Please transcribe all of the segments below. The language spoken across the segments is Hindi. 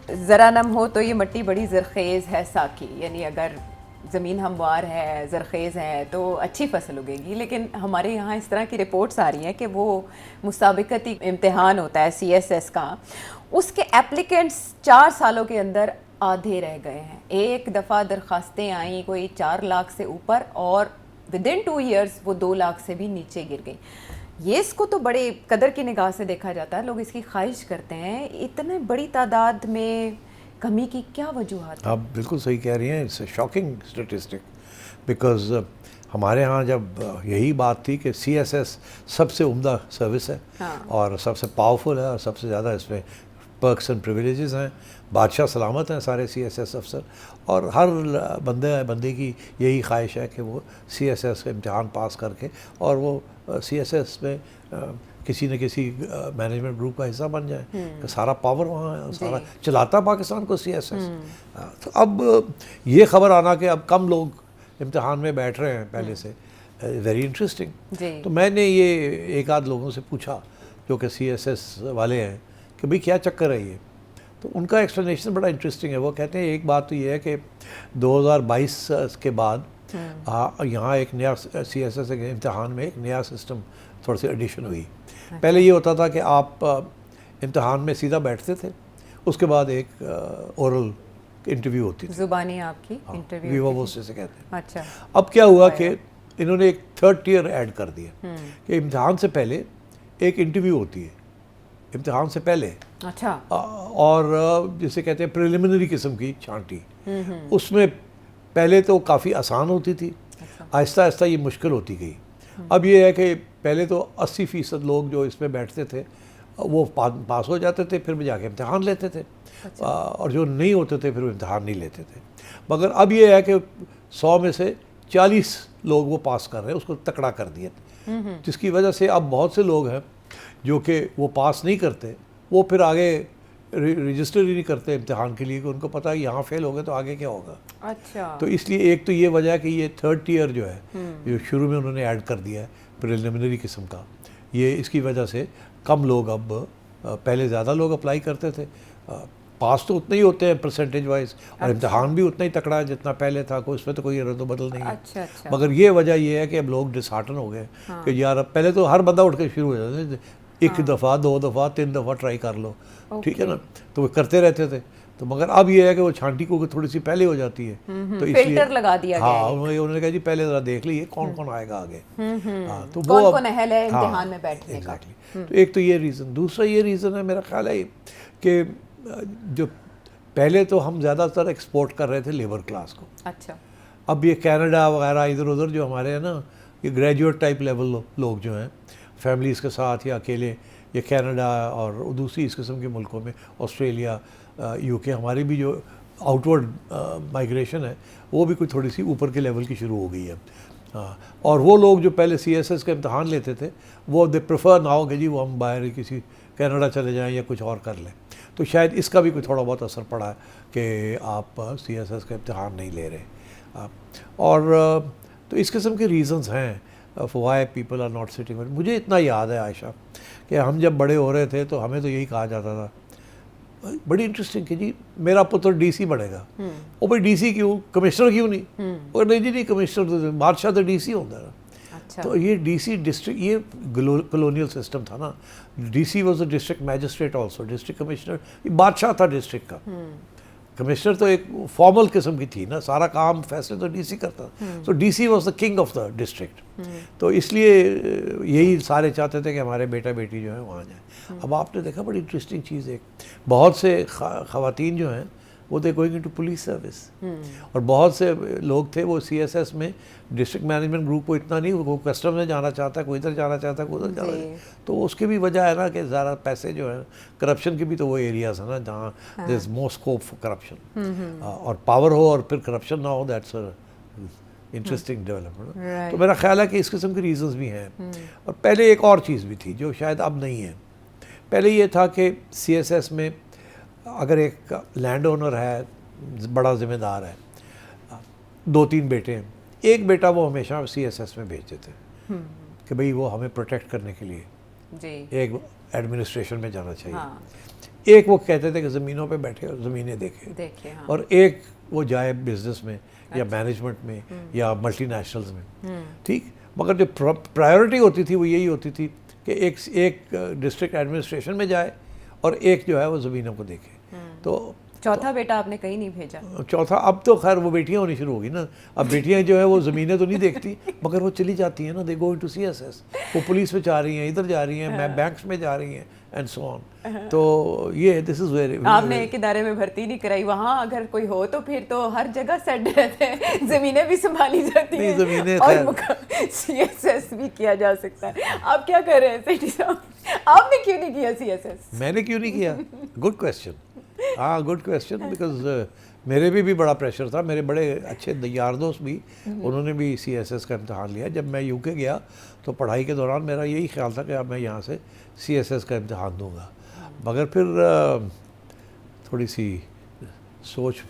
ज़रा नम हो तो ये मट्टी बड़ी ज़रख़ेज़ है साकी, यानी अगर ज़मीन हमवार है, ज़रख़ेज़ है तो अच्छी फसल उगेगी। लेकिन हमारे यहाँ इस तरह की रिपोर्ट्स आ रही हैं कि वो मुसाबिकती इम्तिहान होता है CSS का, उसके एप्लीकेंट्स 4 सालों के अंदर आधे रह गए हैं। एक दफ़ा दरख्वास्तें आईं कोई 4 लाख से ऊपर और विदिन 2 ईयर्स वो 2 लाख से भी नीचे गिर गई। ये इसको तो बड़े कदर की निगाह से देखा जाता है, लोग इसकी ख्वाहिश करते हैं। इतने बड़ी तादाद में कमी की क्या वजूहत है? आप बिल्कुल सही कह रही हैं। इट्स शॉकिंग स्टेटिस्टिक बिकॉज हमारे यहाँ जब यही बात थी कि CSS सबसे उम्दा सर्विस है और सबसे पावरफुल है और सबसे ज़्यादा इसमें पर्क्स एंड प्रिविलेजेस हैं, बादशाह सलामत हैं सारे CSS अफसर, और हर बंदे की यही ख्वाहिश है कि वो CSS का इम्तिहान पास करके और वो CSS में किसी न किसी मैनेजमेंट ग्रुप का हिस्सा बन जाए कि सारा पावर वहाँ है और सारा चलाता पाकिस्तान को CSS। तो अब ये खबर आना कि अब कम लोग इम्तिहान में बैठ रहे हैं पहले से, वेरी इंटरेस्टिंग। तो मैंने ये एक आध लोगों से पूछा जो कि CSS वाले हैं कि भाई क्या चक्कर है ये, तो उनका एक्सप्लेनेशन बड़ा इंटरेस्टिंग है। वो कहते हैं एक बात तो ये है कि 2022 के बाद यहाँ एक नया CSS के इम्तिहान में एक नया सिस्टम थोड़ी सी एडिशन हुई। पहले ये होता था कि आप इम्तिहान में सीधा बैठते थे, उसके बाद एक ओरल इंटरव्यू होती थी, जुबानी आपकी इंटरव्यू विवा वो से कहते हैं। अच्छा, अब क्या हुआ कि इन्होंने एक 3rd टियर ऐड कर दिया कि इम्तिहान से पहले एक इंटरव्यू होती है, इम्तिहान से पहले। अच्छा। और जिसे कहते हैं प्रिलिमिनरी किस्म की छांटी, उसमें पहले तो काफ़ी आसान होती थी, आहिस्ता आहिस्ता ये मुश्किल होती गई। अब ये है कि पहले तो 80% लोग जो इसमें बैठते थे वो पास हो जाते थे, फिर भी जाके इम्तिहान लेते थे। और जो नहीं होते थे फिर वो इम्तिहान नहीं लेते थे। मगर अब ये है कि 100 में से 40 लोग वो पास कर रहे हैं, उसको तकड़ा कर दिया, जिसकी वजह से अब बहुत से लोग हैं जो कि वो पास नहीं करते, वो फिर आगे रजिस्टर ही नहीं करते इम्तिहान के लिए कि उनको पता है यहाँ फेल हो गए तो आगे क्या होगा। अच्छा। तो इसलिए एक तो ये वजह है कि ये 3rd टियर जो है जो शुरू में उन्होंने ऐड कर दिया है प्रिलिमिनरी किस्म का, ये इसकी वजह से कम लोग अब, पहले ज़्यादा लोग अप्लाई करते थे, पास तो उतने ही होते हैं परसेंटेज वाइज, और इम्तिहान भी उतना ही तकड़ा है जितना पहले था, कोई उसमें तो कोई रद्द बदल नहीं है। अच्छा। मगर ये वजह ये है कि अब लोग डिसहार्टन हो गए कि यार अब पहले तो हर बंदा उठ के शुरू हो जाता है, एक दफ़ा 2 दफ़ा 3 दफ़ा ट्राई कर लो, ठीक है ना, तो वो करते रहते थे। तो मगर अब ये है कि वो छांटी को थोड़ी सी पहले हो जाती है, तो इसलिए फिल्टर लगा दिया गया है। उन्होंने कहा जी पहले ज़रा देख लीजिए कौन कौन आएगा आगे। तो वो कौन अहल है इम्तिहान में बैठने का। तो एक तो ये रीज़न, दूसरा ये रीज़न है मेरा ख्याल है कि जो पहले तो हम ज़्यादातर एक्सपोर्ट कर रहे थे लेबर क्लास को। अच्छा। अब ये कनाडा वगैरह इधर उधर जो हमारे हैं ना, ये ग्रेजुएट टाइप लेवल लोग जो हैं फैमिलीज़ के साथ या अकेले, ये कनाडा और दूसरी इस किस्म के मुल्कों में, ऑस्ट्रेलिया, UK, हमारी भी जो आउटवर्ड माइग्रेशन है वो भी कोई थोड़ी सी ऊपर के लेवल की शुरू हो गई है। और वो लोग जो पहले CSS का इम्तहान लेते थे वो दे प्रेफर नाउ कि जी वो हम बाहर किसी कनाडा चले जाएं या कुछ और कर लें। तो शायद इसका भी कोई थोड़ा बहुत असर पड़ा है कि आप CSS का इम्तहान नहीं ले रहे। और तो इस किस्म के रीज़न्स हैं for why people are not sitting. मुझे इतना याद है आयशा कि हम जब बड़े हो रहे थे तो हमें तो यही कहा जाता था, बड़ी इंटरेस्टिंग कि जी मेरा पुत्र DC बनेगा। वो भाई DC क्यों, कमिश्नर क्यों नहीं? और नहीं जी नहीं, कमिश्नर तो बादशाह तो DC होता है। अच्छा। तो ये DC डिस्ट्रिक्ट, ये कॉलोनियल सिस्टम था ना, DC was the district magistrate also, district commissioner बादशाह था डिस्ट्रिक्ट का। कमिश्नर तो एक फॉर्मल किस्म की थी ना, सारा काम फैसले तो DC करता। तो DC was the king of the district. तो इसलिए यही सारे चाहते थे कि हमारे बेटा बेटी जो है वहाँ जाए। अब आपने देखा बड़ी इंटरेस्टिंग चीज़, एक बहुत से ख़वातीन जो हैं वो they going into police service, और बहुत से लोग थे वो CSS में डिस्ट्रिक्ट मैनेजमेंट ग्रुप को इतना नहीं, वो कस्टम में जाना चाहता है, कोई इधर जाना चाहता है, कोई उधर जाना चाहता है। तो उसकी भी वजह है ना कि ज़्यादा पैसे जो है, करप्शन के भी तो वो एरियाज है ना जहाँ there is more scope for corruption, और पावर हो और फिर करप्शन ना हो, दैट्स इंटरेस्टिंग डेवलपमेंट। तो मेरा ख्याल है कि इस किस्म के रीजंस भी हैं। और पहले एक और चीज़ भी थी जो शायद अब नहीं है। पहले ये था कि CSS में अगर एक लैंड ओनर है, बड़ा ज़िम्मेदार है, 2-3 बेटे हैं, एक बेटा वो हमेशा CSS में भेज देते हैं कि भाई वो हमें प्रोटेक्ट करने के लिए जी एक एडमिनिस्ट्रेशन में जाना चाहिए। एक वो कहते थे कि ज़मीनों पे बैठे और ज़मीनें देखें, हाँ। और एक वो जाए बिजनेस में या मैनेजमेंट में या मल्टीनेशनल्स में, ठीक। मगर जो प्रायोरिटी होती थी वो यही होती थी कि एक डिस्ट्रिक्ट एडमिनिस्ट्रेशन में जाए और एक जो है वो ज़मीनों को देखे। तो चौथा बेटा आपने कहीं नहीं भेजा? चौथा अब तो खैर वो बेटियां होनी शुरू होगी ना। अब बेटियां जो है वो ज़मीनें तो नहीं देखती मगर वो चली जाती हैं ना, दे गो इनटू CSS। वो पुलिस में जा रही हैं, इधर जा रही हैं, बैंक्स में जा रही हैं एंड सो ऑन। तो ये दिस इज़ वेरी। आपने एक इदारे में भर्ती नहीं कराई, वहाँ अगर कोई हो तो फिर तो हर जगह सेट रहते हैं, ज़मीनें भी संभाली जाती हैं, ज़मीनें और CSS भी किया जा सकता है। आप क्या कर रहे हैं सेठी साहब? आपने क्यों नहीं किया CSS? मैंने क्यों नहीं किया? Good question. हाँ, गुड क्वेश्चन। बिकॉज मेरे भी बड़ा प्रेशर था। मेरे बड़े अच्छे यार दोस्त भी, उन्होंने भी CSS का इम्तहान लिया। जब मैं UK गया तो पढ़ाई के दौरान मेरा यही ख्याल था कि अब मैं यहाँ से CSS का इम्तहान दूंगा, मगर फिर थोड़ी सी सोच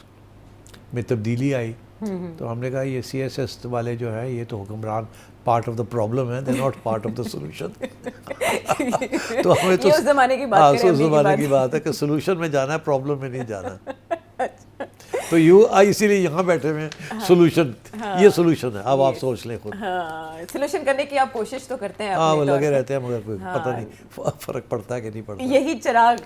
में तब्दीली आई। तो हमने कहा ये CSS वाले जो है ये तो हुक्मरान पार्ट ऑफ द प्रॉब्लम है, they not part of the solution. तो हमें तो उस ज़माने की बात उस ज़माने की बात है कि सोल्यूशन में जाना है, प्रॉब्लम में नहीं जाना। तो इसीलिए यहाँ बैठे हुए हैं। सोल्यूशन, ये सोल्यूशन है, अब आप सोच लें खुद। सोल्यूशन करने की आप कोशिश तो करते हैं, हाँ, वो लगे रहते हैं, मगर कोई पता नहीं फ़र्क पड़ता है कि नहीं पड़ता। यही चिराग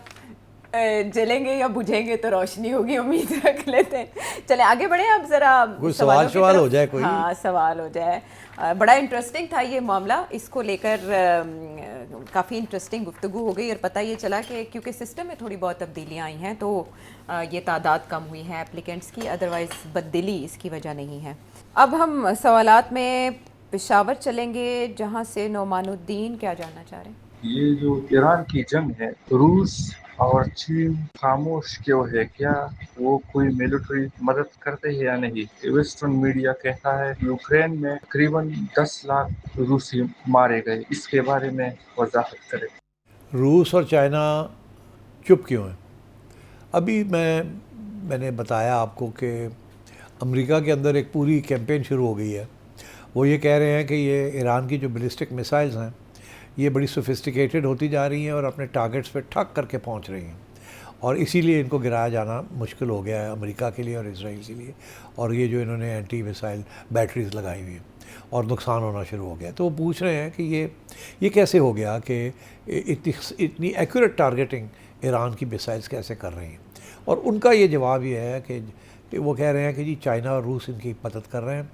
जलेंगे या बुझेंगे तो रोशनी होगी, उम्मीद रख लेते हैं। चले आगे बढ़े, आप जरा कोई सवाल हो जाए कोई। हाँ, सवाल हो जाए। बड़ा इंटरेस्टिंग था ये मामला, इसको लेकर काफ़ी इंटरेस्टिंग गुफ्तगू हो गई और पता ये चला कि क्योंकि सिस्टम में थोड़ी बहुत तब्दीलियाँ आई हैं तो ये तादाद कम हुई है एप्लीकेंट्स की, अदरवाइज़ बददिली इसकी वजह नहीं है। अब हम सवालात में पेशावर चलेंगे, जहाँ से नौमानुद्दीन क्या जानना चाह रहे हैं? ये जो ईरान की जंग है, रूस और चीन खामोश क्यों है? क्या वो कोई मिलिट्री मदद करते हैं या नहीं? वेस्टर्न मीडिया कहता है यूक्रेन में तकरीबन 10 लाख रूसी मारे गए। इसके बारे में वजाहत करें। रूस और चाइना चुप क्यों है? अभी मैंने बताया आपको कि अमेरिका के अंदर एक पूरी कैंपेन शुरू हो गई है। वो ये कह रहे हैं कि ये ईरान की जो बैलिस्टिक मिसाइल्स हैं ये बड़ी सोफिस्टिकेटेड होती जा रही हैं और अपने टारगेट्स पे ठक करके पहुंच रही हैं, और इसीलिए इनको गिराया जाना मुश्किल हो गया है अमेरिका के लिए और इजराइल के लिए। और ये जो इन्होंने एंटी मिसाइल बैटरीज लगाई हुई हैं और नुकसान होना शुरू हो गया, तो वो पूछ रहे हैं कि ये कैसे हो गया कि इतनी एक्यूरेट टारगेटिंग ईरान की मिसाइल्स कैसे कर रही हैं। और उनका ये जवाब ये है कि वो कह रहे हैं कि जी चाइना और रूस इनकी मदद कर रहे हैं।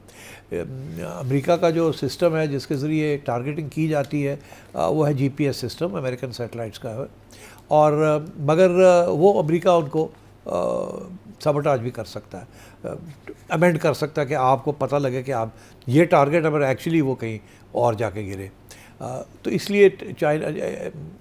अमेरिका का जो सिस्टम है जिसके ज़रिए टारगेटिंग की जाती है वो है GPS सिस्टम, अमेरिकन सैटेलाइट्स का है, और मगर वो अमेरिका उनको सबटाज भी कर सकता है, अमेंड कर सकता है कि आपको पता लगे कि आप ये टारगेट अगर एक्चुअली वो कहीं और जाके गिरे। तो इसलिए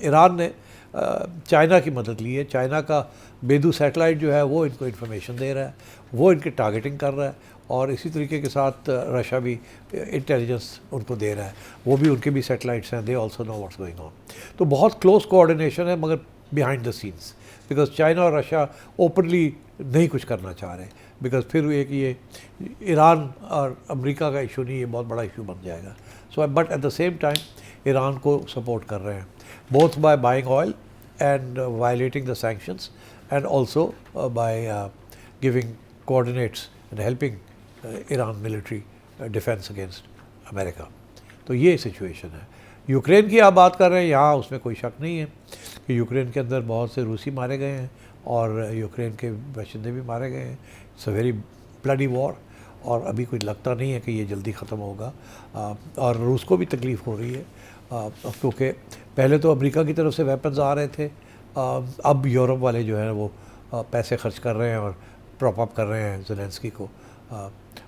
ईरान ने चाइना की मदद ली है। चाइना का बेदू सैटेलाइट जो है वो इनको इन्फॉर्मेशन दे रहा है, वो इनकी टारगेटिंग कर रहा है, और इसी तरीके के साथ रशिया भी इंटेलिजेंस उनको दे रहा है, वो भी उनके भी सैटेलाइट्स हैं, they also know what's going on. तो बहुत क्लोज कोऑर्डिनेशन है मगर behind the scenes, because China और रशिया ओपनली नहीं कुछ करना चाह रहे, बिकॉज फिर एक ये ईरान और अमेरिका का इशू नहीं, ये बहुत बड़ा इशू बन जाएगा। So but at the same time Iran को सपोर्ट कर रहे हैं, both by buying oil and violating the sanctions, and also by giving coordinates and helping Iran military defense against America. तो ये सिचुएशन है। यूक्रेन की आप बात कर रहे हैं, यहाँ उसमें कोई शक नहीं है कि यूक्रेन के अंदर बहुत से रूसी मारे गए हैं और यूक्रेन के बाशिंदे भी मारे गए हैं। It's a very bloody war, और अभी कोई लगता नहीं है कि ये जल्दी ख़त्म होगा, और रूस को भी तकलीफ़ हो रही है क्योंकि पहले तो अमेरिका की तरफ से वेपन्स आ रहे थे, अब यूरोप वाले जो है वो पैसे खर्च कर रहे हैं और प्रॉप अप कर रहे हैं ज़ेलेंस्की को।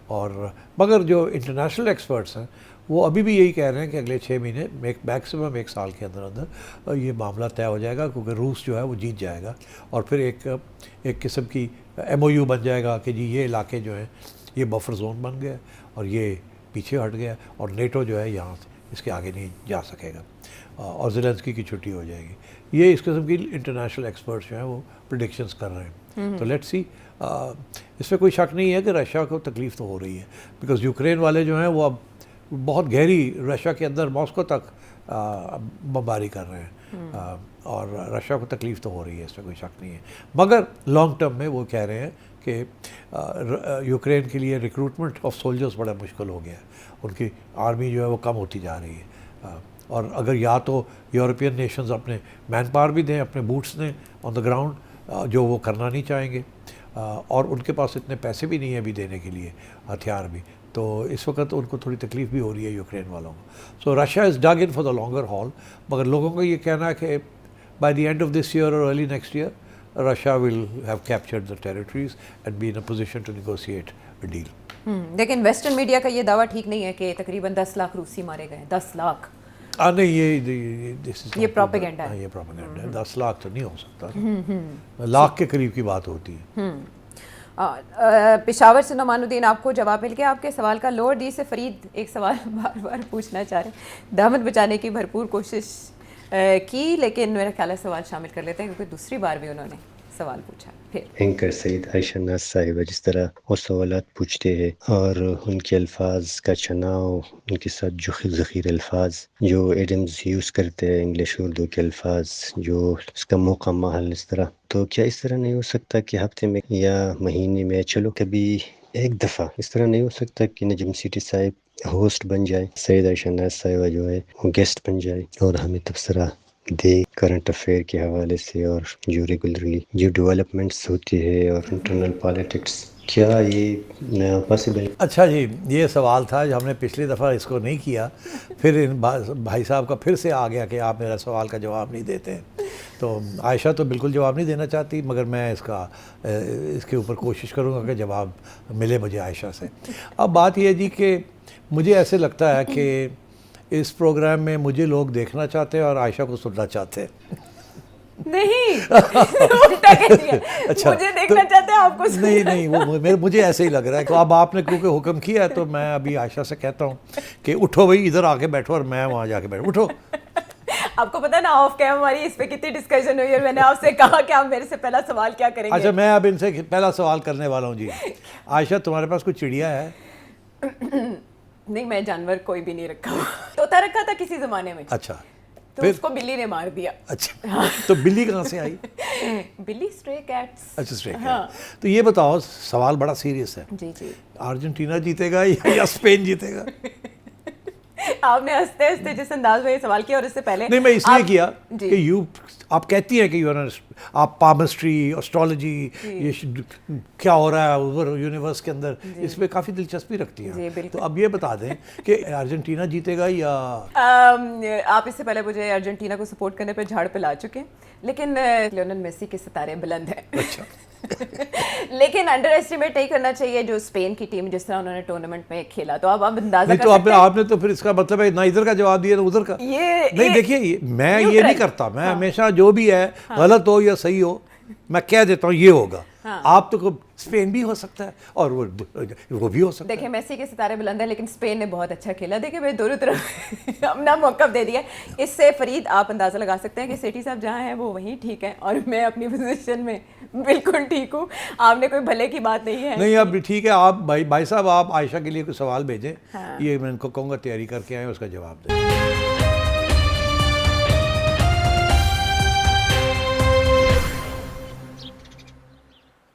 और मगर जो इंटरनेशनल एक्सपर्ट्स हैं वो अभी भी यही कह रहे हैं कि अगले 6 महीने मैक्सिमम 1 साल के अंदर अंदर ये मामला तय हो जाएगा, क्योंकि रूस जो है वो जीत जाएगा और फिर एक किस्म की MOU बन जाएगा कि जी ये इलाके जो हैं ये बफर जोन बन गया और ये पीछे हट गया, और नेटो जो है यहाँ से इसके आगे नहीं जा सकेगा, और ज़ेलेंस्की की छुट्टी हो जाएगी। ये इस किस्म की इंटरनेशनल एक्सपर्ट्स जो हैं वो प्रेडिक्शंस कर रहे हैं। तो लेट्स सी, इसमें कोई शक नहीं है कि रशिया को तकलीफ़ तो हो रही है, बिकॉज यूक्रेन वाले जो हैं वो अब बहुत गहरी रशिया के अंदर मॉस्को तक बमबारी कर रहे हैं, और रशिया को तकलीफ़ तो हो रही है, इसमें कोई शक नहीं है, मगर लॉन्ग टर्म में वो कह रहे हैं कि यूक्रेन के लिए रिक्रूटमेंट ऑफ सोल्जर्स बड़ा मुश्किल हो गया है, उनकी आर्मी जो है वो कम होती जा रही है, और अगर या तो यूरोपियन नेशंस अपने मैन पावर भी दें, अपने बूट्स दें ऑन द ग्राउंड, जो वो करना नहीं चाहेंगे, और उनके पास इतने पैसे भी नहीं है अभी देने के लिए, हथियार भी, तो इस वक्त उनको थोड़ी तकलीफ़ भी हो रही है यूक्रेन वालों को। So Russia is dug in for the longer haul, मगर लोगों को ये कहना है कि by the end of this year और early next year Russia will have captured the territories and be in a position to negotiate a deal. लेकिन वेस्टर्न मीडिया का ये दावा ठीक नहीं है कि तकरीबन 10 लाख रूसी मारे गए। 10 लाख नहीं, ये प्रोपेगेंडा है, ये प्रोपेगेंडा है। 10 लाख तो नहीं हो सकता, लाख के करीब की बात होती है। पेशावर से नमानुद्दीन, आपको जवाब मिल गया आपके सवाल का। लोअर डी से फरीद एक सवाल बार बार पूछना चाह रहे हैं। दामन बचाने की भरपूर कोशिश की, लेकिन मेरा ख्याल है सवाल शामिल कर लेते हैं क्योंकि दूसरी बार भी उन्होंने सवाल पूछा। फिर एंकर सईद आयशा नाज साहिबा जिस तरह वो सवालात पूछते हैं और उनके अल्फाज का चुनाव, उनके साथ जो ज़ख़ीर अल्फाज जो एडम्स यूज़ करते हैं, इंग्लिश उर्दू के अल्फाज, जो उसका मौका महल, इस तरह, तो क्या इस तरह नहीं हो सकता कि हफ्ते में या महीने में, चलो कभी एक दफ़ा, इस तरह नहीं हो सकता कि नजम सिटी साहिब होस्ट बन जाए, सईद आयशा नाज साहिबा जो है वो गेस्ट बन जाए और हमें तबसरा दे करंट अफेयर के हवाले से, और जो रेगुलरली जो डेवलपमेंट्स होती है और इंटरनल पॉलिटिक्स, क्या ये पॉसिबल? अच्छा जी, ये सवाल था जो हमने पिछली दफ़ा इसको नहीं किया, फिर इन भाई साहब का फिर से आ गया कि आप मेरा सवाल का जवाब नहीं देते हैं। तो आयशा तो बिल्कुल जवाब नहीं देना चाहती, मगर मैं इसके ऊपर कोशिश करूँगा कि जवाब मिले मुझे आयशा से। अब बात यह जी कि मुझे ऐसे लगता है कि इस प्रोग्राम में मुझे लोग देखना चाहते हैं और आयशा को सुनना चाहते हैं। नहीं उल्टा कह दिया। अच्छा, मुझे देखना तो, चाहते हैं, आपको नहीं वो मुझे ऐसे ही लग रहा है। तो अब आपने क्योंकि हुक्म किया है तो मैं अभी आयशा से कहता हूँ कि उठो भाई, इधर आके बैठो और मैं वहाँ जाके बैठो, उठो। आपको पता है ना ऑफ कैम हमारी इस पे कितनी डिस्कशन हुई है। मैंने आपसे कहा कि आप मेरे से पहला सवाल क्या करेंगे। अच्छा, मैं अब इनसे पहला सवाल करने वाला हूँ जी। आयशा, तुम्हारे पास कोई चिड़िया है? नहीं, मैं जानवर कोई भी नहीं रखा। तोता रखा था किसी जमाने में। अच्छा, तो फिर उसको बिल्ली ने मार दिया। अच्छा, तो बिल्ली कहाँ से आई? बिल्ली स्ट्रे कैट्स। अच्छा, स्ट्रे कैट। तो ये बताओ, सवाल बड़ा सीरियस है जी जी, अर्जेंटीना जीतेगा या स्पेन जीतेगा? आपने हंसते हंसते जिस अंदाज में ये सवाल किया, और इससे पहले नहीं, मैं इसलिए किया कि आप कहती हैं कि आप पामस्ट्री, एस्ट्रोलॉजी, ये क्या हो रहा है उधर यूनिवर्स के अंदर, इसमें काफ़ी दिलचस्पी रखती हैं। तो अब ये बता दें कि अर्जेंटीना जीतेगा या आप इससे पहले मुझे अर्जेंटीना को सपोर्ट करने पर झाड़ पे ला चुके हैं, लेकिन लियोनेल मेसी के सितारे बुलंद हैं। अच्छा। लेकिन अंडर एस्टिमेट नहीं करना चाहिए जो स्पेन की टीम, जिस तरह उन्होंने टूर्नामेंट में खेला। तो अब अंदाजा नहीं, तो आपने तो फिर इसका मतलब है ना इधर का जवाब दिया ना उधर का। नहीं, देखिए, मैं ये नहीं करता, मैं हमेशा जो भी है, गलत हो या सही हो, मैं कह देता हूँ ये होगा। आप तो स्पेन भी हो सकता है और वो भी हो सकता है। देखिए, मेसी के सितारे बुलंद है, लेकिन स्पेन ने बहुत अच्छा खेला। देखिए, मैं दोनों तरफ अपना मौक़िफ़ दे दिया। इससे फरीद आप अंदाज़ा लगा सकते हैं कि सेठी साहब जहाँ हैं वो वहीं ठीक है, और मैं अपनी पोजीशन में बिल्कुल ठीक हूँ। आपने कोई भले की बात नहीं है। नहीं, अब ठीक है। आप भाई साहब, आप आयशा के लिए कोई सवाल भेजें। ये मैं इनको कहूँगा तैयारी करके आए, उसका जवाब दें।